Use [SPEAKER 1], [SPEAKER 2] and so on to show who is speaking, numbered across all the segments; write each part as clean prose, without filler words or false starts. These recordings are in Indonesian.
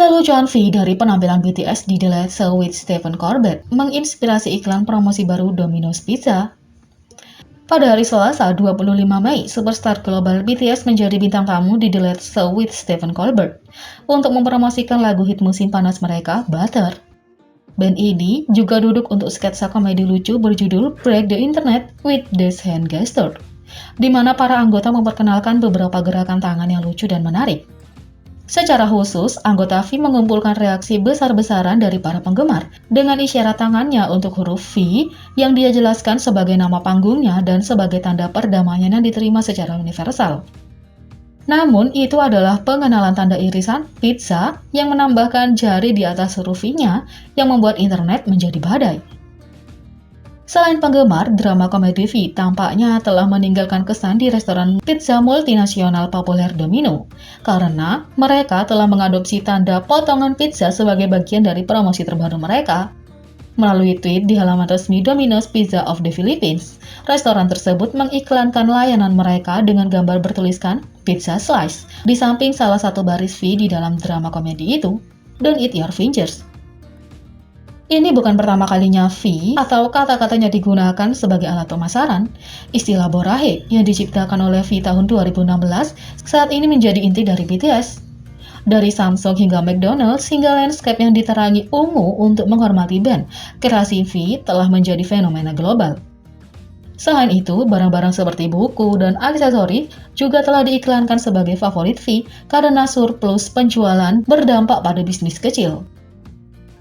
[SPEAKER 1] Lelucon V dari penampilan BTS di The Late Show with Stephen Colbert menginspirasi iklan promosi baru Domino's Pizza. Pada hari Selasa, 25 Mei, superstar global BTS menjadi bintang tamu di The Late Show with Stephen Colbert untuk mempromosikan lagu hit musim panas mereka, Butter. Band ini juga duduk untuk sketsa komedi lucu berjudul Break the Internet with This Hand Gesture, di mana para anggota memperkenalkan beberapa gerakan tangan yang lucu dan menarik. Secara khusus, anggota V mengumpulkan reaksi besar-besaran dari para penggemar dengan isyarat tangannya untuk huruf V yang dia jelaskan sebagai nama panggungnya dan sebagai tanda perdamaian yang diterima secara universal. Namun, itu adalah pengenalan tanda irisan pizza yang menambahkan jari di atas huruf V-nya yang membuat internet menjadi badai. Selain penggemar, drama komedi V tampaknya telah meninggalkan kesan di restoran pizza multinasional populer Domino, karena mereka telah mengadopsi tanda potongan pizza sebagai bagian dari promosi terbaru mereka. Melalui tweet di halaman resmi Domino's Pizza of the Philippines, restoran tersebut mengiklankan layanan mereka dengan gambar bertuliskan Pizza Slice di samping salah satu baris V di dalam drama komedi itu, Don't Eat Your Fingers. Ini bukan pertama kalinya V atau kata-katanya digunakan sebagai alat pemasaran. Istilah borahe yang diciptakan oleh V tahun 2016 saat ini menjadi inti dari BTS. Dari Samsung hingga McDonald's hingga landscape yang diterangi ungu untuk menghormati band, kreasi V telah menjadi fenomena global. Selain itu, barang-barang seperti buku dan aksesori juga telah diiklankan sebagai favorit V karena surplus penjualan berdampak pada bisnis kecil.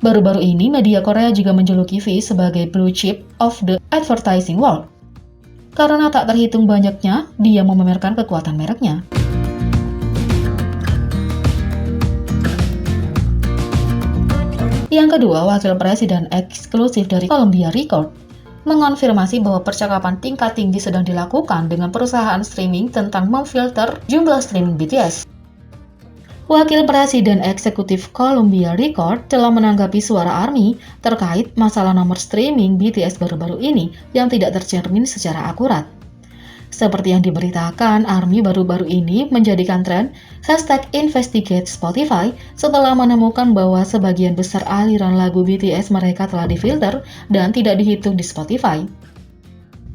[SPEAKER 1] Baru-baru ini, media Korea juga menjuluki V sebagai blue chip of the advertising world. Karena tak terhitung banyaknya, dia memamerkan kekuatan mereknya. Yang kedua, wakil presiden eksklusif dari Columbia Records mengonfirmasi bahwa percakapan tingkat tinggi sedang dilakukan dengan perusahaan streaming tentang memfilter jumlah streaming BTS. Wakil Presiden Eksekutif Columbia Records telah menanggapi suara ARMY terkait masalah nomor streaming BTS baru-baru ini yang tidak tercermin secara akurat. Seperti yang diberitakan, ARMY baru-baru ini menjadikan tren #investigate Spotify setelah menemukan bahwa sebagian besar aliran lagu BTS mereka telah difilter dan tidak dihitung di Spotify.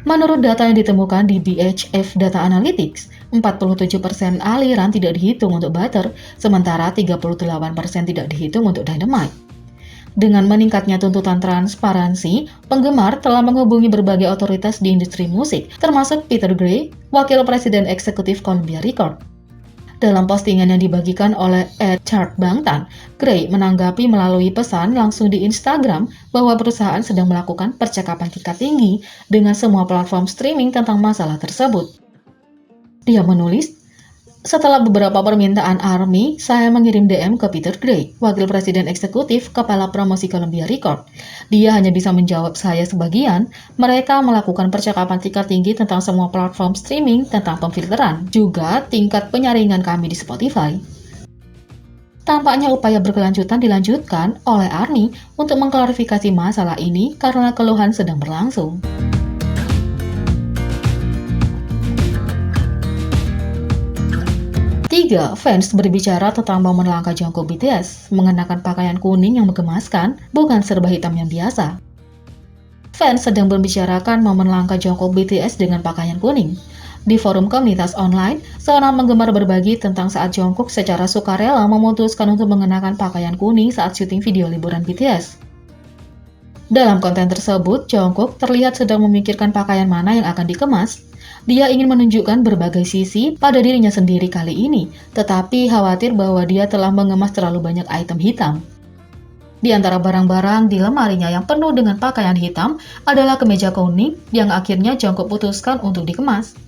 [SPEAKER 1] Menurut data yang ditemukan di BHF Data Analytics, 47% aliran tidak dihitung untuk Butter, sementara 38% tidak dihitung untuk Dynamite. Dengan meningkatnya tuntutan transparansi, penggemar telah menghubungi berbagai otoritas di industri musik, termasuk Peter Gray, wakil presiden eksekutif Columbia Records. Dalam postingan yang dibagikan oleh @chartbangtan, Gray menanggapi melalui pesan langsung di Instagram bahwa perusahaan sedang melakukan percakapan tingkat tinggi dengan semua platform streaming tentang masalah tersebut. Dia menulis, "Setelah beberapa permintaan ARMY, saya mengirim DM ke Peter Gray, wakil presiden eksekutif kepala promosi Columbia Records. Dia hanya bisa menjawab saya sebagian. Mereka melakukan percakapan tingkat tinggi tentang semua platform streaming tentang pemfilteran, juga tingkat penyaringan kami di Spotify." Tampaknya upaya berkelanjutan dilanjutkan oleh ARMY untuk mengklarifikasi masalah ini karena keluhan sedang berlangsung. 3. Fans berbicara tentang momen langka Jungkook BTS mengenakan pakaian kuning yang menggemaskan, bukan serba hitam yang biasa. Fans sedang membicarakan momen langka Jungkook BTS dengan pakaian kuning. Di forum komunitas online, seorang penggemar berbagi tentang saat Jungkook secara sukarela memutuskan untuk mengenakan pakaian kuning saat syuting video liburan BTS. Dalam konten tersebut, Jungkook terlihat sedang memikirkan pakaian mana yang akan dikemas. Dia ingin menunjukkan berbagai sisi pada dirinya sendiri kali ini, tetapi khawatir bahwa dia telah mengemas terlalu banyak item hitam. Di antara barang-barang di lemarinya yang penuh dengan pakaian hitam adalah kemeja kuning yang akhirnya Jungkook putuskan untuk dikemas.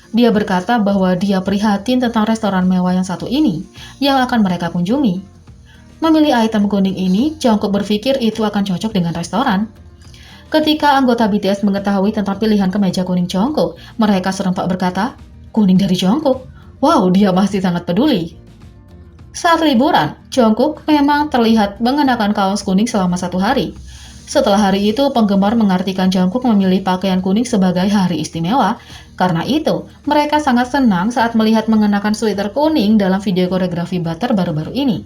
[SPEAKER 1] Dia berkata bahwa dia prihatin tentang restoran mewah yang satu ini, yang akan mereka kunjungi. Memilih item kuning ini, Jungkook berpikir itu akan cocok dengan restoran. Ketika anggota BTS mengetahui tentang pilihan kemeja kuning Jungkook, mereka serempak berkata, "Kuning dari Jungkook? Wow, dia pasti sangat peduli." Saat liburan, Jungkook memang terlihat mengenakan kaos kuning selama 1 hari. Setelah hari itu, penggemar mengartikan Jungkook memilih pakaian kuning sebagai hari istimewa. Karena itu, mereka sangat senang saat melihat mengenakan sweater kuning dalam video koreografi Butter baru-baru ini.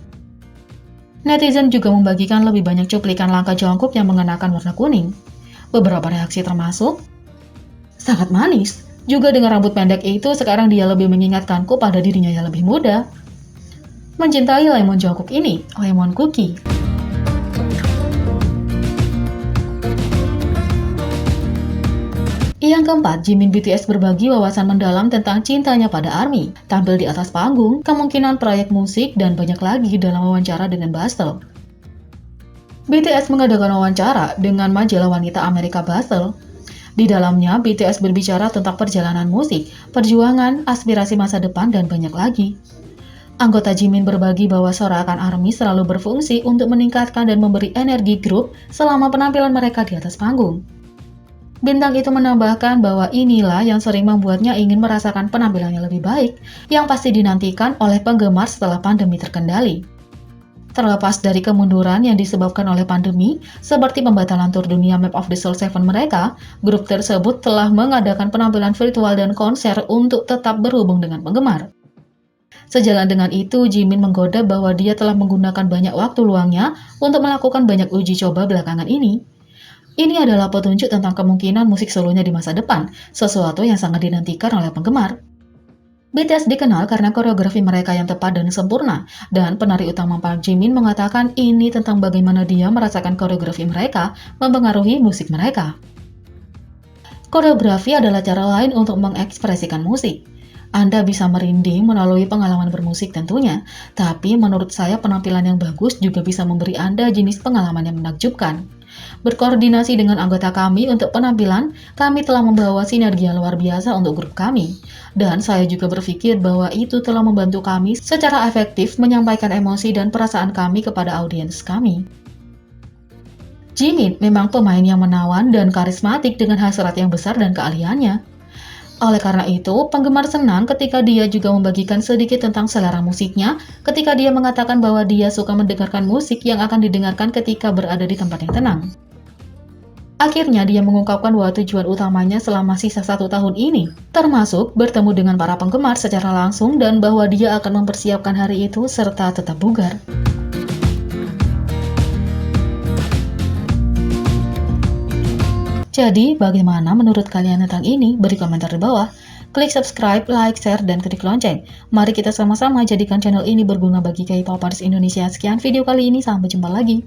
[SPEAKER 1] Netizen juga membagikan lebih banyak cuplikan langkah Jungkook yang mengenakan warna kuning. Beberapa reaksi termasuk, sangat manis. Juga dengan rambut pendek itu, sekarang dia lebih mengingatkanku pada dirinya yang lebih muda. Mencintai Lemon Jungkook ini, Lemon Cookie. Yang keempat, Jimin BTS berbagi wawasan mendalam tentang cintanya pada ARMY, tampil di atas panggung, kemungkinan proyek musik, dan banyak lagi dalam wawancara dengan Bustle. BTS mengadakan wawancara dengan majalah wanita Amerika Bustle. Di dalamnya, BTS berbicara tentang perjalanan musik, perjuangan, aspirasi masa depan, dan banyak lagi. Anggota Jimin berbagi bahwa sorakan ARMY selalu berfungsi untuk meningkatkan dan memberi energi grup selama penampilan mereka di atas panggung. Bintang itu menambahkan bahwa inilah yang sering membuatnya ingin merasakan penampilan yang lebih baik, yang pasti dinantikan oleh penggemar setelah pandemi terkendali. Terlepas dari kemunduran yang disebabkan oleh pandemi, seperti pembatalan tur dunia Map of the Soul 7 mereka, grup tersebut telah mengadakan penampilan virtual dan konser untuk tetap berhubung dengan penggemar. Sejalan dengan itu, Jimin menggoda bahwa dia telah menggunakan banyak waktu luangnya untuk melakukan banyak uji coba belakangan ini. Ini adalah petunjuk tentang kemungkinan musik solonya di masa depan, sesuatu yang sangat dinantikan oleh penggemar. BTS dikenal karena koreografi mereka yang tepat dan sempurna, dan penari utama Park Jimin mengatakan ini tentang bagaimana dia merasakan koreografi mereka mempengaruhi musik mereka. Koreografi adalah cara lain untuk mengekspresikan musik. Anda bisa merinding melalui pengalaman bermusik tentunya, tapi menurut saya penampilan yang bagus juga bisa memberi Anda jenis pengalaman yang menakjubkan. Berkoordinasi dengan anggota kami untuk penampilan, kami telah membawa sinergi yang luar biasa untuk grup kami. Dan saya juga berpikir bahwa itu telah membantu kami secara efektif menyampaikan emosi dan perasaan kami kepada audiens kami. Jimin memang pemain yang menawan dan karismatik dengan hasrat yang besar dan keahliannya. Oleh karena itu, penggemar senang ketika dia juga membagikan sedikit tentang selera musiknya, ketika dia mengatakan bahwa dia suka mendengarkan musik yang akan didengarkan ketika berada di tempat yang tenang. Akhirnya, dia mengungkapkan bahwa tujuan utamanya selama sisa 1 tahun ini, termasuk bertemu dengan para penggemar secara langsung dan bahwa dia akan mempersiapkan hari itu serta tetap bugar. Jadi, bagaimana menurut kalian tentang ini? Beri komentar di bawah. Klik subscribe, like, share, dan klik lonceng. Mari kita sama-sama jadikan channel ini berguna bagi K-popers Indonesia. Sekian video kali ini, sampai jumpa lagi.